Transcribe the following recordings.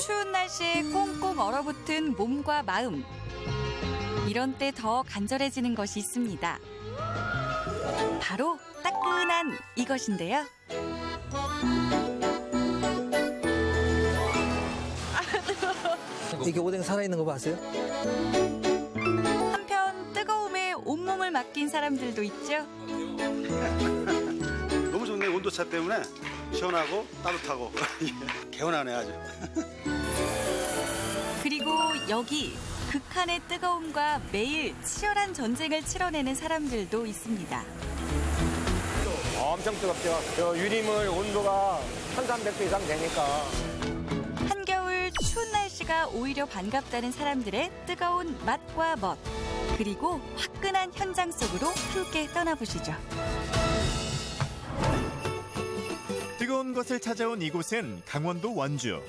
추운 날씨에 꽁꽁 얼어붙은 몸과 마음. 이런 때 더 간절해지는 것이 있습니다. 바로 따끈한 이것인데요. 이게 오뎅 살아있는 거 봤어요? 한편 뜨거움에 온몸을 맡긴 사람들도 있죠. 너무 좋네. 온도차 때문에 시원하고 따뜻하고 개운하네 아주. 그리고 여기 극한의 뜨거움과 매일 치열한 전쟁을 치러내는 사람들도 있습니다. 엄청 뜨겁죠. 저 유리물 온도가 1300도 이상 되니까. 한겨울 추운 날씨가 오히려 반갑다는 사람들의 뜨거운 맛과 멋. 그리고 화끈한 현장 속으로 함께 떠나보시죠. 뜨거운 것을 찾아온 이곳은 강원도 원주.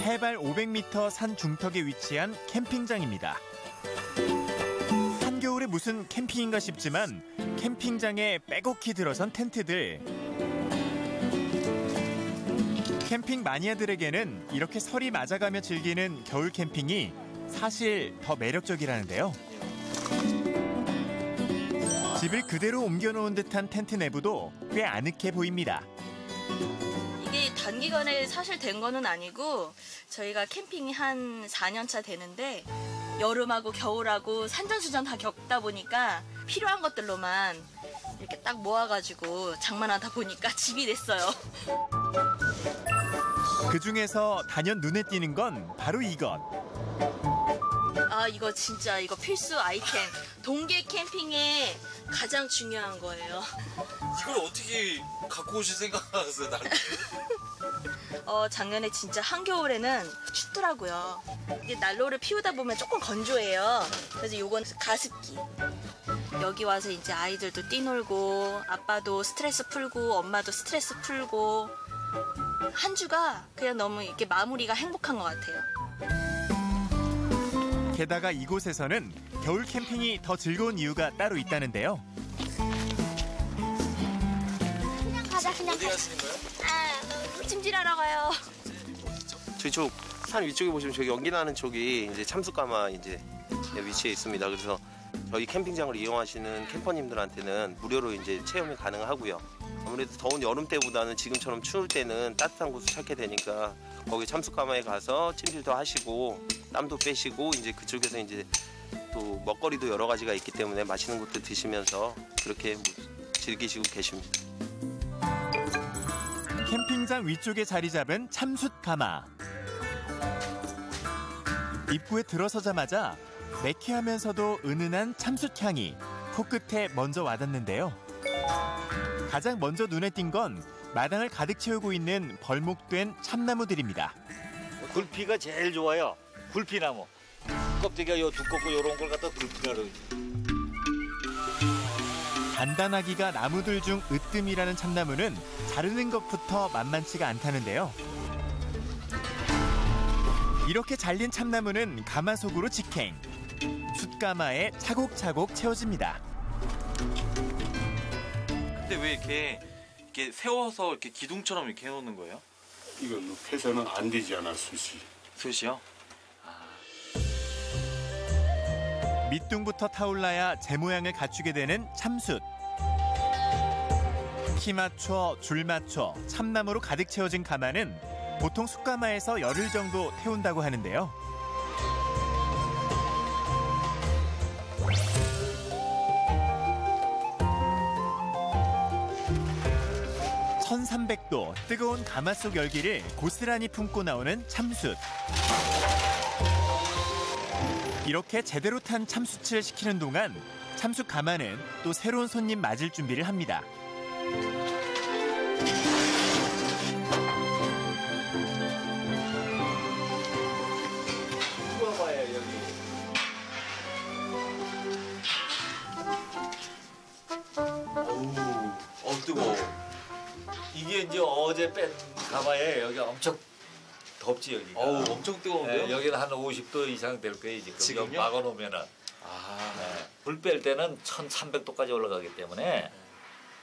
해발 500m 산 중턱에 위치한 캠핑장입니다. 한겨울에 무슨 캠핑인가 싶지만 캠핑장에 빼곡히 들어선 텐트들. 캠핑 마니아들에게는 이렇게 설이 맞아가며 즐기는 겨울 캠핑이 사실 더 매력적이라는데요. 집을 그대로 옮겨놓은 듯한 텐트 내부도 꽤 아늑해 보입니다. 이게 단기간에 사실 된 거는 아니고 저희가 캠핑이 한 4년 차 되는데 여름하고 겨울하고 산전수전 다 겪다 보니까 필요한 것들로만 이렇게 딱 모아가지고 장만하다 보니까 집이 됐어요. 그중에서 단연 눈에 띄는 건 바로 이것. 아, 이거 진짜 이거 필수 아이템. 동계 캠핑에 가장 중요한 거예요. 이걸 어떻게 갖고 오실 생각하셨어요, 나를? 작년에 진짜 한겨울에는 춥더라고요. 이게 난로를 피우다 보면 조금 건조해요. 그래서 요건 가습기. 여기 와서 이제 아이들도 뛰놀고 아빠도 스트레스 풀고 엄마도 스트레스 풀고 한 주가 그냥 너무 이렇게 마무리가 행복한 것 같아요. 게다가 이곳에서는 겨울 캠핑이 더 즐거운 이유가 따로 있다는데요. 그냥 가자. 어디 가시는 거예요? 찜질하러 가요. 저쪽 산 위쪽에 보시면 저기 연기 나는 쪽이 이제 참숯가마 이제 위치해 있습니다. 그래서 저희 캠핑장을 이용하시는 캠퍼님들한테는 무료로 이제 체험이 가능하고요. 아무래도 더운 여름 때보다는 지금처럼 추울 때는 따뜻한 곳을 찾게 되니까 거기 참숯가마에 가서 찜질도 하시고 땀도 빼시고 이제 그쪽에서 이제 또 먹거리도 여러 가지가 있기 때문에 맛있는 것도 드시면서 그렇게 즐기시고 계십니다. 캠핑장 위쪽에 자리 잡은 참숯가마. 입구에 들어서자마자 매캐하면서도 은은한 참숯향이 코끝에 먼저 와닿는데요. 가장 먼저 눈에 띈 건 마당을 가득 채우고 있는 벌목된 참나무들입니다. 굴피가 제일 좋아요. 굴피나무. 껍데기가 요 두껍고 요런 걸 갖다 굴피나루. 단단하기가 나무들 중 으뜸이라는 참나무는 자르는 것부터 만만치가 않다는데요. 이렇게 잘린 참나무는 가마속으로 직행. 숯가마에 차곡차곡 채워집니다. 근데 왜 이렇게 세워서 이렇게 기둥처럼 이렇게 해놓는 거예요? 이건 폐서는 안 되지 않아, 숯이. 숯이요? 밑둥부터 타올라야 제 모양을 갖추게 되는 참숯. 키 맞춰, 줄 맞춰 참나무로 가득 채워진 가마는 보통 숯가마에서 열흘 정도 태운다고 하는데요. 1300도 뜨거운 가마 속 열기를 고스란히 품고 나오는 참숯. 이렇게 제대로 탄 참숯을 식히는 동안 참숯 가마는 또 새로운 손님 맞을 준비를 합니다. 봐봐요 여기. 어우, 뜨거워. 이게 이제 어제 뺀 가마에 여기 엄청 덥지 여기가. 어우, 엄청 뜨거운데요? 네, 여기는 한 50도 이상 될 거예요 지금. 지금요? 막아놓으면은. 네, 불 뺄 때는 1300도까지 올라가기 때문에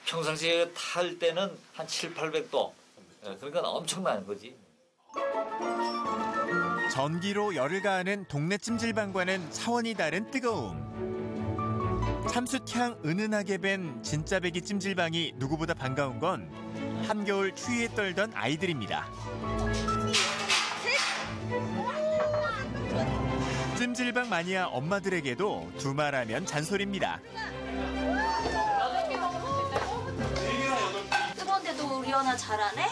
평상시에 탈 때는 한 700, 800도. 네, 그러니까 엄청난 거지. 전기로 열을 가하는 동네 찜질방과는 차원이 다른 뜨거움. 참숯향 은은하게 밴 진짜 배기 찜질방이 누구보다 반가운 건 한겨울 추위에 떨던 아이들입니다. 찜질방 마니아 엄마들에게도 두말하면 잔소리입니다. 뜨거운데도 우리 연아 잘하네?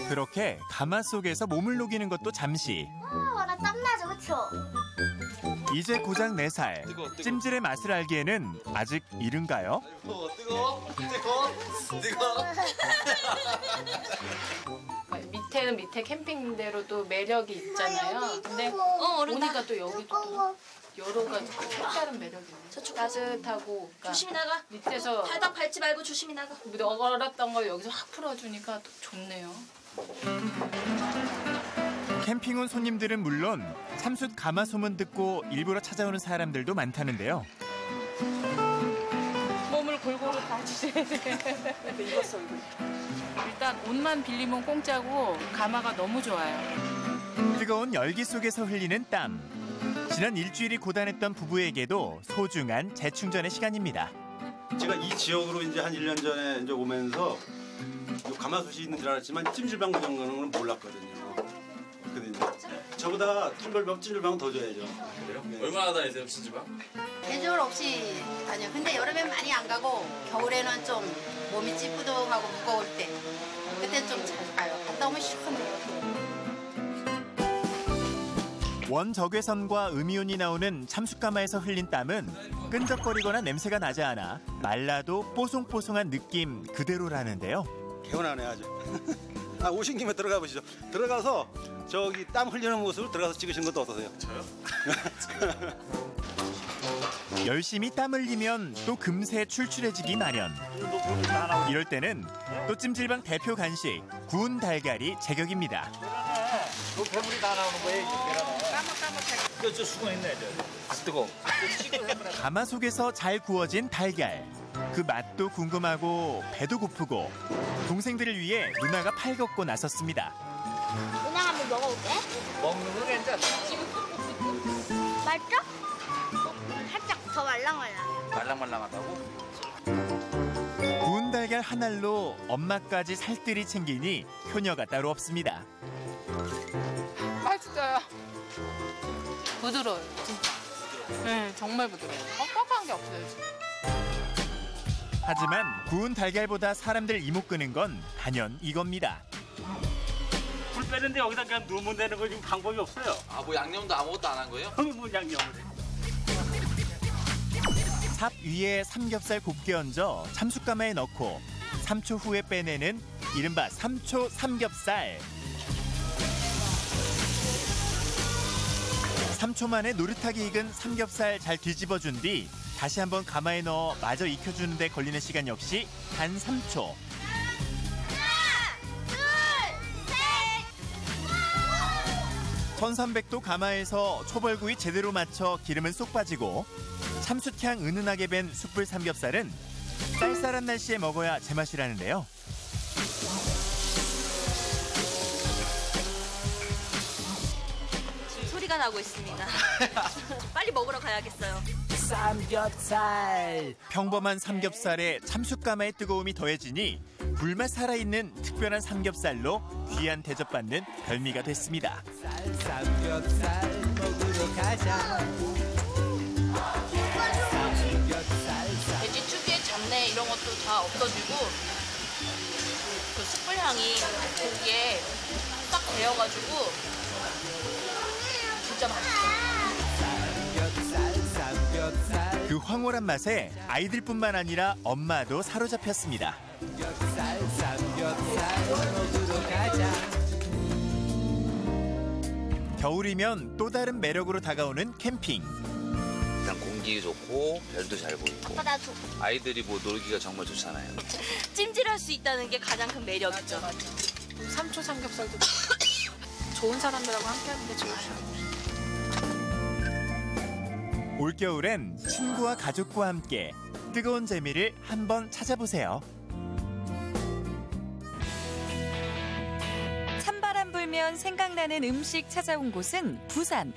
그렇게 가마 속에서 몸을 녹이는 것도 잠시. 나 땀나죠, 그쵸? 이제 고작 4살. 찜질의 맛을 알기에는 아직 이른가요? 뜨거워. 밑에는 밑에 캠핑대로도 매력이 있잖아요. 근데 오니까 또 여기도 또 여러 가지 색다른 매력이 있네. 저쪽 따뜻하고 그러니까 조심히 나가. 밑에서 바닥 밟지 말고 조심히 나가. 얼었던 걸 여기서 확 풀어주니까 또 좋네요. 캠핑 온 손님들은 물론 참숯 가마 소문 듣고 일부러 찾아오는 사람들도 많다는데요. 몸을 골고루 다 주세요. 입었어, 이거. 일단 옷만 빌리면 공짜고 가마가 너무 좋아요. 뜨거운 열기 속에서 흘리는 땀. 지난 일주일이 고단했던 부부에게도 소중한 재충전의 시간입니다. 제가 이 지역으로 이제 한 1년 전에 이제 오면서 가마솥이 있는 줄 알았지만 찜질방 그런 거는 몰랐거든요. 근데 저보다 텀블벅 찜질방은 더 줘야죠. 그래요? 얼마나 다니세요, 찜질방? 계절 없이 다녀요. 근데 여름엔 많이 안 가고 겨울에는 좀 몸이 찌뿌둥하고 무거울 때 그때 좀 자주 가요. 갔다 오면 시원해요. 원적외선과 음이온이 나오는 참숯가마에서 흘린 땀은 끈적거리거나 냄새가 나지 않아 말라도 뽀송뽀송한 느낌 그대로라는데요. 개운하네 아주. 오신 김에 들어가 보시죠. 들어가서 저기 땀 흘리는 모습을 들어가서 찍으신 것도 어떠세요? 저요? 열심히 땀 흘리면 또 금세 출출해지기 마련. 이럴 때는 또 찜질방 대표 간식 구운 달걀이 제격입니다. 그 괴물이 다 나오는 거예요. 까먹. 저 수건 있네. 아 뜨거. 가마 속에서 잘 구워진 달걀. 그 맛도 궁금하고 배도 고프고 동생들을 위해 누나가 팔 걷고 나섰습니다. 누나 한번 먹어볼게. 먹는 거 괜찮아. 맛있어? 살짝 더 말랑말랑. 말랑말랑하다고? 구운 달걀 한 알로 엄마까지 살뜰히 챙기니 효녀가 따로 없습니다. 맛있어요. 부드러워요, 진짜. 네, 정말 부드러워요. 뻑뻑한 게 없어요, 지금. 하지만 구운 달걀보다 사람들 이목 끄는 건 단연 이겁니다. 불 빼는데 여기다 그냥 넣으면 되는 거 지금 방법이 없어요. 아, 뭐 양념도 아무것도 안 한 거예요? 형이 뭐 양념을 해. 삽 위에 삼겹살 곱게 얹어 참숯가마에 넣고 3초 후에 빼내는 이른바 3초 삼겹살. 3초 만에 노릇하게 익은 삼겹살 잘 뒤집어준 뒤 다시 한번 가마에 넣어 마저 익혀주는 데 걸리는 시간 역시 단 3초. 하나, 1300도 가마에서 초벌구이 제대로 맞춰 기름은 쏙 빠지고 참숯향 은은하게 밴 숯불 삼겹살은 쌀쌀한 날씨에 먹어야 제맛이라는데요. 소리가 나고 있습니다. 빨리 먹으러 가야겠어요. 삼겹살. 평범한 삼겹살에 참숯가마의 뜨거움이 더해지니 불맛 살아있는 특별한 삼겹살로 귀한 대접받는 별미가 됐습니다. 삼겹살 먹으러 가자. 돼지 특유의 잡내 이런 것도 다 없어지고 그 숯불 향이 고기에 딱 배어가지고 진짜 맛있어요. 그 황홀한 맛에 아이들뿐만 아니라 엄마도 사로잡혔습니다. 겨울이면 또 다른 매력으로 다가오는 캠핑. 일단 공기 좋고 별도 잘 보이고 아빠 나도. 아이들이 뭐 놀기가 정말 좋잖아요. 찜질할 수 있다는 게 가장 큰 매력이죠. 삼초 삼겹살도 좋은 사람들하고 함께하는 게 좋아요. 올겨울엔 친구와 가족과 함께 뜨거운 재미를 한번 찾아보세요. 찬바람 불며 되면 생각나는 음식 찾아온 곳은 부산.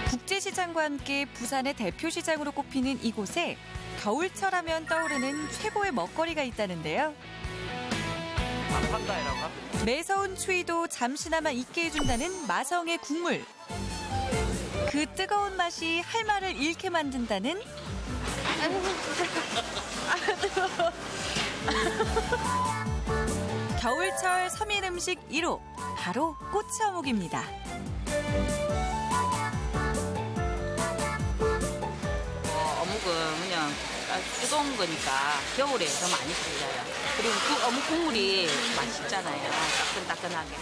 국제시장과 함께 부산의 대표시장으로 꼽히는 이곳에 겨울철 하면 떠오르는 최고의 먹거리가 있다는데요. 매서운 추위도 잠시나마 잊게 해준다는 마성의 국물. 그 뜨거운 맛이 할 말을 잃게 만든다는 겨울철 서민 음식 1호, 바로 꼬치 어묵입니다. 어묵은 그냥 뜨거운 거니까 겨울에 더 많이 풀려요. 그리고 그 어묵 국물이 맛있잖아요. 따끈따끈하게.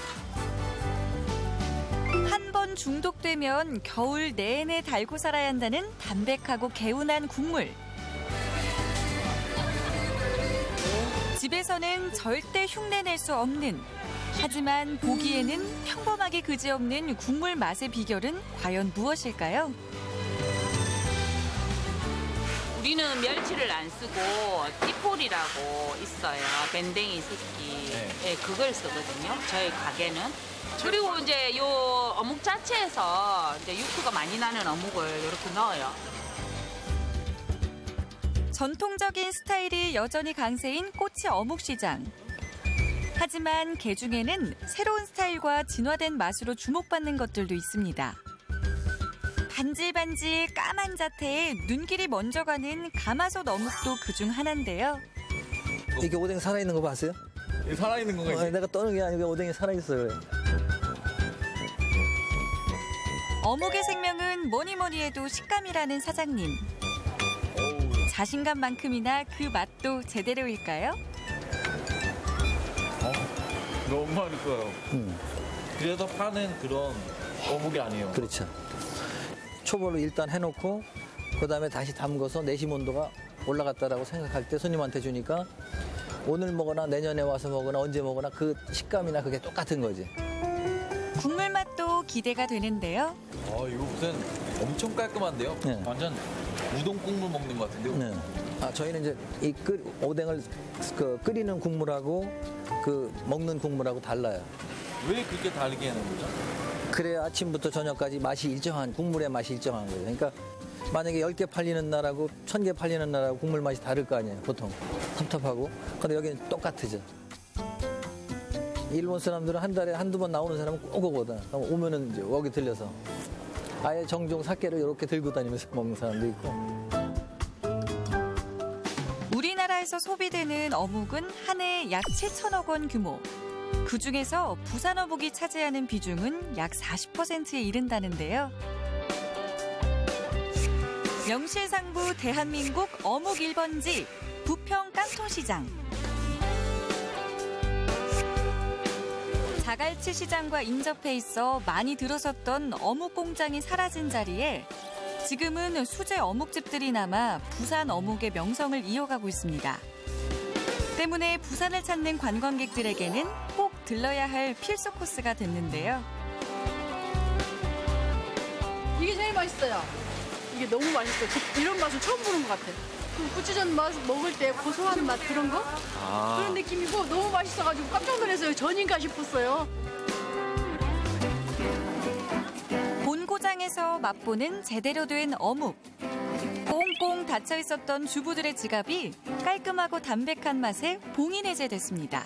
한 번 중독되면 겨울 내내 달고 살아야 한다는 담백하고 개운한 국물. 집에서는 절대 흉내낼 수 없는, 하지만 보기에는 평범하게 그지없는 국물 맛의 비결은 과연 무엇일까요? 우리는 멸치를 안 쓰고 띠포리라고 있어요. 밴댕이 새끼. 네, 그걸 쓰거든요. 저희 가게는. 그리고 이제 요 어묵 자체에서 이제 육수가 많이 나는 어묵을 이렇게 넣어요. 전통적인 스타일이 여전히 강세인 꼬치 어묵 시장. 하지만 개중에는 새로운 스타일과 진화된 맛으로 주목받는 것들도 있습니다. 반질반질 까만 자태에 눈길이 먼저 가는 가마솥 어묵도 그중 하나인데요. 이게 오뎅 살아있는 거 봤어요? 살아있는 건가요? 내가 떠는 게 아니고 오뎅이 살아있어요. 그래. 어묵의 생명은 뭐니 해도 식감이라는 사장님. 자신감만큼이나 그 맛도 제대로일까요? 너무 맛있어요. 그래서 파는 그런 어묵이 아니에요. 그렇죠. 초벌로 일단 해놓고 그다음에 다시 담궈서 내심 온도가 올라갔다라고 생각할 때 손님한테 주니까 오늘 먹거나 내년에 와서 먹거나 언제 먹거나 그 식감이나 그게 똑같은 거지. 국물 맛도 기대가 되는데요. 이거 무슨 엄청 깔끔한데요? 네. 완전 우동 국물 먹는 것 같은데요? 네. 저희는 이제 이 오뎅을 끓이는 국물하고 그 먹는 국물하고 달라요. 왜 그렇게 다르게 해놓은 거죠? 그래야 아침부터 저녁까지 맛이 일정한, 국물의 맛이 일정한 거예요. 그러니까 만약에 10개 팔리는 날하고 1000개 팔리는 날하고 국물 맛이 다를 거 아니에요, 보통. 텁텁하고. 근데 여기는 똑같으죠. 일본 사람들은 한 달에 한두 번 나오는 사람은 꼭 오거든. 그럼 오면은 이제 여기 들려서 아예 정종 사케를 이렇게 들고 다니면서 먹는 사람도 있고. 우리나라에서 소비되는 어묵은 한 해 약 7천억 원 규모. 그중에서 부산 어묵이 차지하는 비중은 약 40%에 이른다는데요. 명실상부 대한민국 어묵 1번지 부평 깡통시장. 자갈치 시장과 인접해 있어 많이 들어섰던 어묵 공장이 사라진 자리에 지금은 수제 어묵집들이 남아 부산 어묵의 명성을 이어가고 있습니다. 때문에 부산을 찾는 관광객들에게는 꼭 들러야 할 필수 코스가 됐는데요. 이게 제일 맛있어요. 이게 너무 맛있어요. 이런 맛을 처음 보는 것 같아요. 그 고추전 맛 먹을 때 고소한 맛 그런 거? 그런 느낌이고 너무 맛있어가지고 깜짝 놀랐어요. 전인가 싶었어요. 본고장에서 맛보는 제대로 된 어묵. 꽁꽁 닫혀 있었던 주부들의 지갑이 깔끔하고 담백한 맛에 봉인해제됐습니다.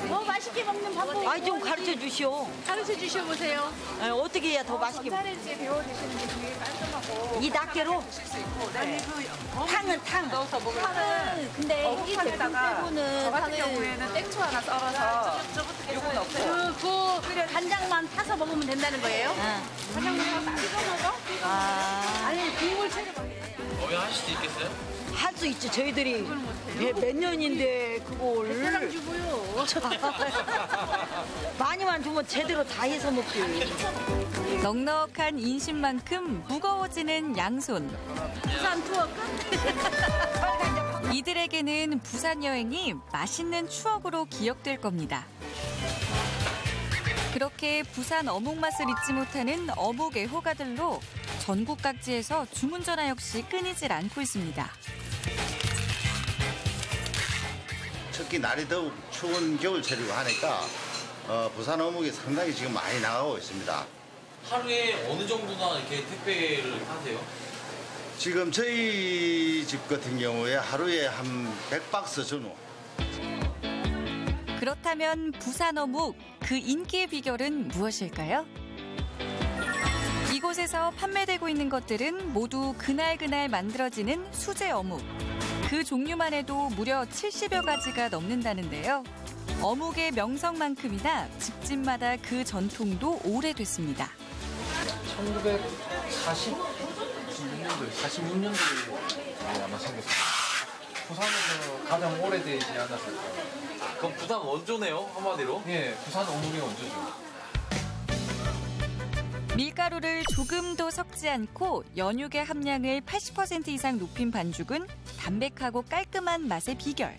더 맛있게 먹는 방법. 아이 좀 가르쳐 주시오. 가르쳐 주셔 보세요. 어떻게 해야 더 맛있게 전자레인지에 데워 드시는 게 되게 깔끔하고. 이 낱개로? 네. 탕은 탕. 넣어서 먹으면 탕은 근데 이 제품 빼고는 저 같은 경우에는 땡초 하나 썰어서 요거 넣고 그 간장만 타서 먹으면 된다는 거예요? 간장만 타서 찍어 먹어? 아니 국물 채려 하실 수 있겠어요? 할 수 있지. 저희들이 몇 년인데 그걸. 베테랑 주고요. 많이만 주면 제대로 다 해서 먹지. 넉넉한 인심만큼 무거워지는 양손. 부산 투어 끝. 이들에게는 부산 여행이 맛있는 추억으로 기억될 겁니다. 그렇게 부산 어묵 맛을 잊지 못하는 어묵 애호가들로 전국 각지에서 주문 전화 역시 끊이질 않고 있습니다. 특히 날이 더욱 추운 겨울철이고 하니까 부산 어묵이 상당히 지금 많이 나가고 있습니다. 하루에 어느 정도나 이렇게 택배를 하세요? 지금 저희 집 같은 경우에 하루에 한 100박스 전후. 그렇다면 부산 어묵, 그 인기의 비결은 무엇일까요? 이곳에서 판매되고 있는 것들은 모두 그날그날 만들어지는 수제 어묵. 그 종류만 해도 무려 70여 가지가 넘는다는데요. 어묵의 명성만큼이나 집집마다 그 전통도 오래됐습니다. 46년도에 아마 생겼어요. 부산에서 가장 오래되지 않았을까요? 그럼 부산 원조네요, 한마디로? 예, 부산 어묵의 원조죠. 밀가루를 조금도 섞지 않고 연육의 함량을 80% 이상 높인 반죽은 담백하고 깔끔한 맛의 비결.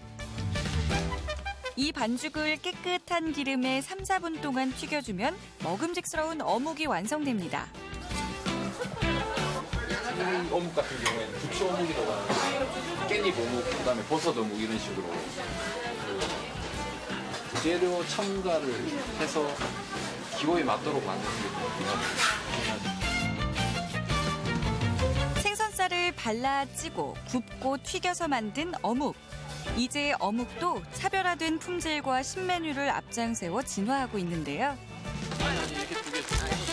이 반죽을 깨끗한 기름에 3, 4분 동안 튀겨주면 먹음직스러운 어묵이 완성됩니다. 이 어묵 같은 경우에는 부추 어묵이라고 하는 깻잎 어묵, 그다음에 버섯 어묵 이런 식으로 그 재료 첨가를 해서 기호에 맞도록 만드는 게 중요하죠. 생선살을 발라 찌고 굽고 튀겨서 만든 어묵. 이제 어묵도 차별화된 품질과 신메뉴를 앞장세워 진화하고 있는데요.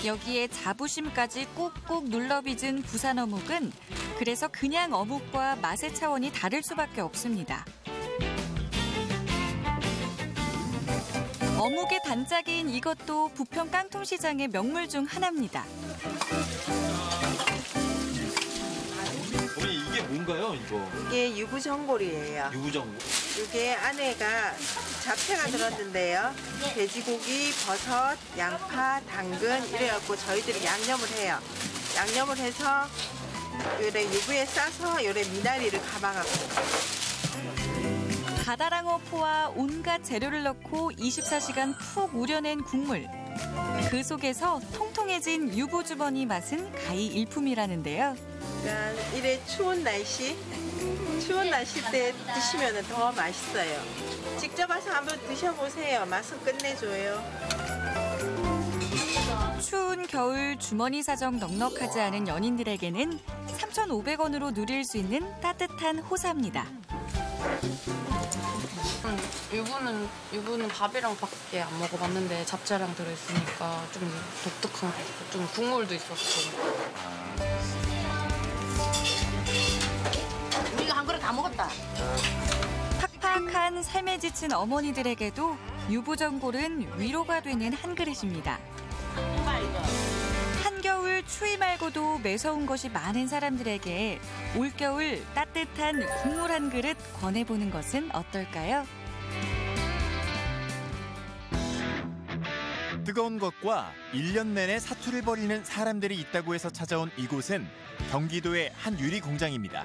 여기에 자부심까지 꾹꾹 눌러빚은 부산 어묵은 그래서 그냥 어묵과 맛의 차원이 다를 수밖에 없습니다. 어묵의 단짝인 이것도 부평 깡통시장의 명물 중 하나입니다. 어머니 이게 뭔가요, 이거? 이게 유부전골이에요. 유부전골? 이게 안에가 잡채가 들었는데요. 돼지고기, 버섯, 양파, 당근 이래갖고 저희들이 양념을 해요. 양념을 해서 요래 유부에 싸서 요래 미나리를 감아갖고. 가다랑어 포와 온갖 재료를 넣고 24시간 푹 우려낸 국물. 그 속에서 통통해진 유부주머니 맛은 가히 일품이라는데요. 그러니까 이래 추운 날씨 때 드시면 더 맛있어요. 직접 와서 한번 드셔보세요. 맛은 끝내줘요. 추운 겨울 주머니 사정 넉넉하지 않은 연인들에게는 3,500원으로 누릴 수 있는 따뜻한 호사입니다. 유부는 밥이랑 밖에 안 먹어봤는데 잡채랑 들어있으니까 좀 독특한 것 같고 좀 국물도 있었고. 우리가 한 그릇 다 먹었다. 팍팍한 삶에 지친 어머니들에게도 유부전골은 위로가 되는 한 그릇입니다. 한겨울 추위 말고도 매서운 것이 많은 사람들에게 올겨울 따뜻한 국물 한 그릇 권해보는 것은 어떨까요? 뜨거운 것과 1년 내내 사투를 벌이는 사람들이 있다고 해서 찾아온 이곳은 경기도의 한 유리 공장입니다.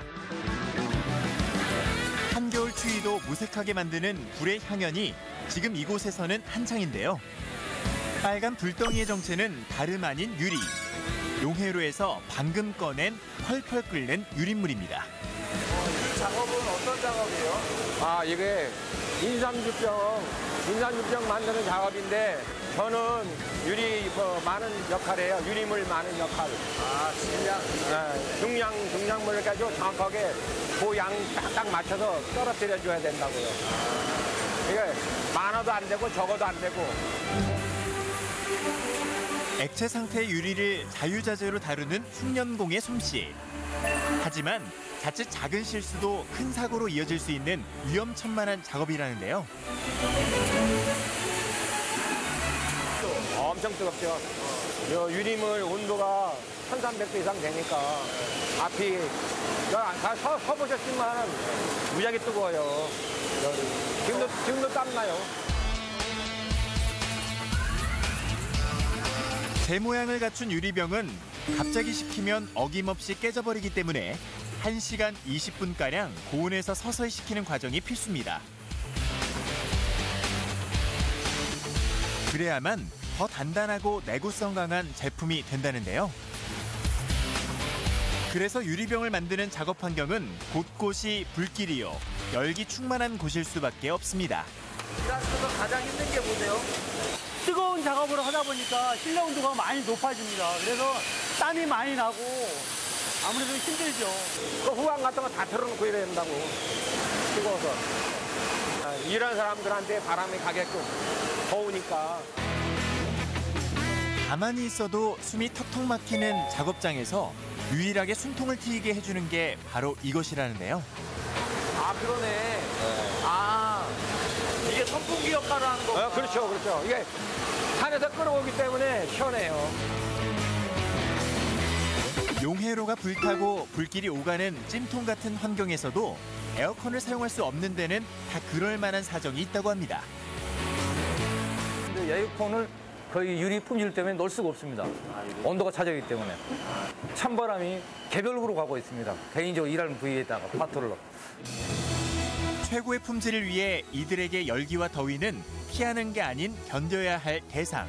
한겨울 추위도 무색하게 만드는 불의 향연이 지금 이곳에서는 한창인데요. 빨간 불덩이의 정체는 다름 아닌 유리. 용해로에서 방금 꺼낸 펄펄 끓는 유린물입니다. 이 작업은 어떤 작업이에요? 이게 인삼주병 만드는 작업인데 저는 유리 많은 역할이에요. 유리물 많은 역할. 중량물을 가지고 정확하게 그 양 딱 맞춰서 떨어뜨려줘야 된다고요. 이게 많아도 안 되고 적어도 안 되고. 액체 상태의 유리를 자유자재로 다루는 흉년공의 솜씨. 하지만 자칫 작은 실수도 큰 사고로 이어질 수 있는 위험천만한 작업이라는데요. 엄청 뜨겁죠. 유리물 온도가 1300도 이상 되니까 앞이 다 서보셨지만 무지하게 뜨거워요. 지금도 땀나요. 제 모양을 갖춘 유리병은 갑자기 식히면 어김없이 깨져버리기 때문에 1시간 20분가량 고온에서 서서히 식히는 과정이 필수입니다. 그래야만 더 단단하고 내구성 강한 제품이 된다는데요. 그래서 유리병을 만드는 작업 환경은 곳곳이 불길이요. 열기 충만한 곳일 수밖에 없습니다. 가스가 가장 힘든 게 뭐세요? 뜨거운 작업을 하다 보니까 실내 온도가 많이 높아집니다. 그래서 땀이 많이 나고 아무래도 힘들죠. 그 후광 같은 거 다 틀어놓고 이래야 된다고. 뜨거워서. 일하는 사람들한테 바람이 가게끔 더우니까. 가만히 있어도 숨이 턱턱 막히는 작업장에서 유일하게 숨통을 트이게 해주는 게 바로 이것이라는데요. 아, 그러네. 이게 선풍기 역할을 하는 거구나. 그렇죠, 그렇죠. 이게 산에서 끌어오기 때문에 시원해요. 용해로가 불타고 불길이 오가는 찜통 같은 환경에서도 에어컨을 사용할 수 없는 데는 다 그럴 만한 사정이 있다고 합니다. 근데 에어컨을 거의 유리 품질 때문에 넣을 수가 없습니다. 온도가 차지하기 때문에. 찬바람이 개별으로 가고 있습니다. 개인적으로 일하는 부위에다가 파트를. 최고의 품질을 위해 이들에게 열기와 더위는 피하는 게 아닌 견뎌야 할 대상.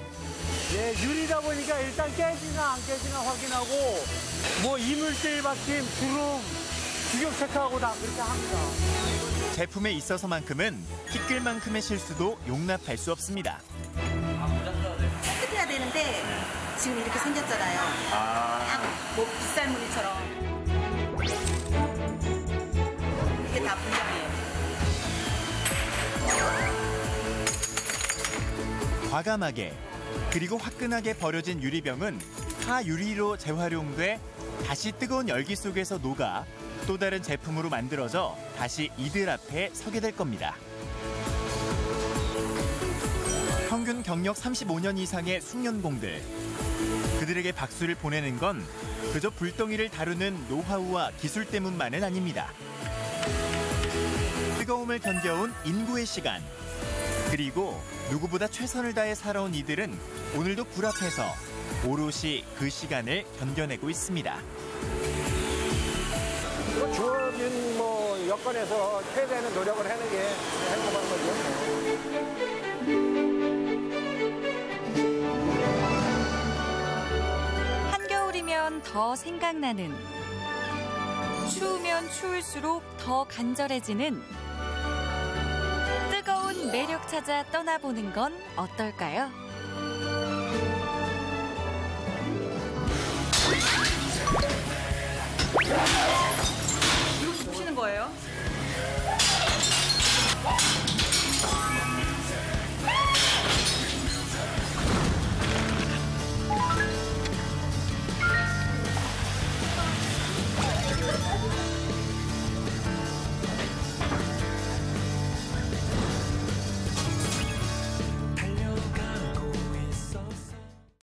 예, 유리다 보니까 일단 깨지나 안 깨지나 확인하고 뭐 이물질 박힘, 주름, 규격 체크하고 다 그렇게 합니다. 제품에 있어서만큼은 티끌만큼의 실수도 용납할 수 없습니다. 깨끗해야 되는데 지금 이렇게 생겼잖아요. 뭐 빗살무늬처럼. 이게 다 분량이에요. 과감하게 그리고 화끈하게 버려진 유리병은 하유리로 재활용돼 다시 뜨거운 열기 속에서 녹아 또 다른 제품으로 만들어져 다시 이들 앞에 서게 될 겁니다. 평균 경력 35년 이상의 숙련공들. 그들에게 박수를 보내는 건 그저 불덩이를 다루는 노하우와 기술 때문만은 아닙니다. 뜨거움을 견뎌온 인고의 시간. 그리고 누구보다 최선을 다해 살아온 이들은 오늘도 불 앞에서 오롯이 그 시간을 견뎌내고 있습니다. 주어진 여건에서 최대한 노력을 하는 게 행복한 거죠. 한겨울이면 더 생각나는, 추우면 추울수록 더 간절해지는 뜨거운 매력 찾아 떠나보는 건 어떨까요? Yeah.